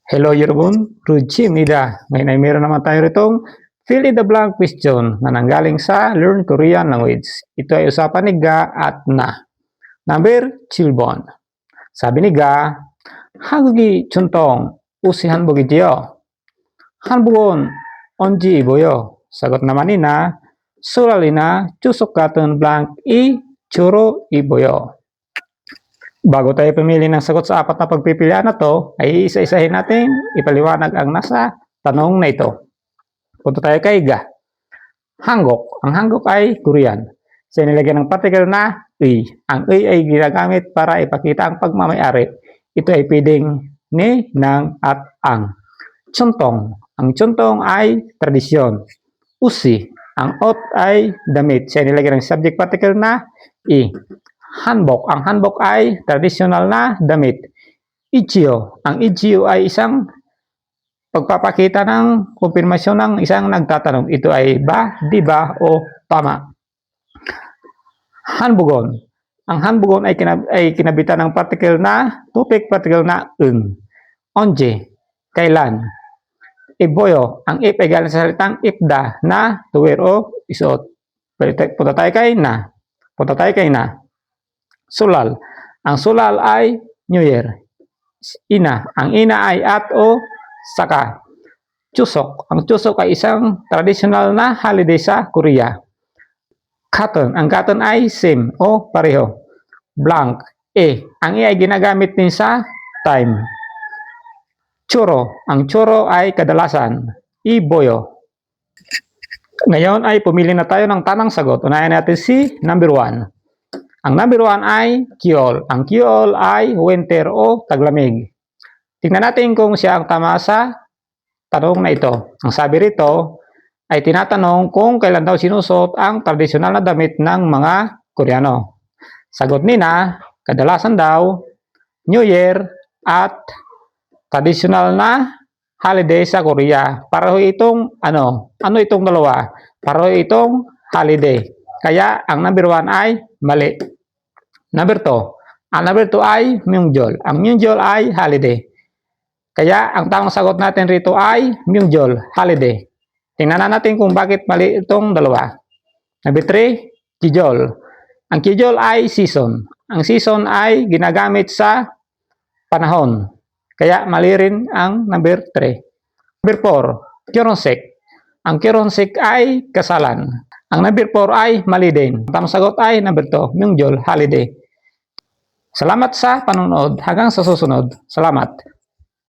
Hello 여러분, Rujimida. Ngayon ay meron naman tayo ritong fill in the blank question na nanggaling sa Learn Korean Language. Ito ay usapan ni Ga at Na. Number 7번. Sabi ni Ga, 한국이 전통 옷이 한복이지요. 한복은 언제 입어요? Sagot naman ni Na, sulalina chusok 같은 blank이 주로 입어요. Bago tayo pumili ng sagot sa apat na pagpipilian na to, ay isa-isahin natin ipaliwanag ang nasa tanong na ito. Punta tayo kay Ga. Hangok. Ang Hangok ay Korean. Sa nilagyan ng particle na ey. Ang ey ay ginagamit para ipakita ang pagmamayari. Ito ay pwedeng ni, ng, at ang. Chontong. Ang chontong ay tradisyon. Usi. Ang ot ay damit. Sa nilagyan ng subject particle na i. Hanbok. Ang hanbok ay traditional na damit. Ichio. Ang ichio ay isang pagpapakita ng kumpirmasyon ng isang nagtatanong. Ito ay ba, di ba, o tama. Hanbugon. Ang hanbugon ay kinabitan ng particle na tupik particle na un. Onje. Kailan. Iboyo. Ang ip ay galing sa salitang ipda na to wear o isuot. Punta tayo kay Na. Punta tayo kay Na. Sulal. Ang sulal ay New Year. Ina. Ang ina ay at o saka. Chusok. Ang chusok ay isang traditional na holiday sa Korea. Cotton. Ang cotton ay same o pareho. Blank. E. Ang e ay ginagamit din sa time. Churro. Ang churro ay kadalasan. Iboyo. Ngayon ay pumili na tayo ng tamang sagot. Unahin natin si number 1. Ang number 1 ay Kyol. Ang Kyol ay winter o taglamig. Tingnan natin kung siya ang tama sa tanong na ito. Ang sabi rito ay tinatanong kung kailan daw sinusot ang tradisyonal na damit ng mga Koreano. Sagot ni Na, kadalasan daw New Year at tradisyonal na holiday sa Korea. Pareho itong ano itong dalawa? Pareho itong holiday. Kaya ang number 1 ay mali. Number 2. Ang number 2 ay Myeongjol. Ang Myeongjol ay holiday. Kaya ang tamang sagot natin rito ay Myeongjol, holiday. Tingnan natin kung bakit mali itong dalawa. Number 3, Kijol. Ang Kijol ay season. Ang season ay ginagamit sa panahon. Kaya mali rin ang number 3. Number 4, Kironsek. Ang Kironsek ay kasalan. Ang number 4 ay mali din. Ang tamang sagot ay number 2, Myeongjol, holiday. Salamat sa panonood. Hanggang sa susunod. Salamat.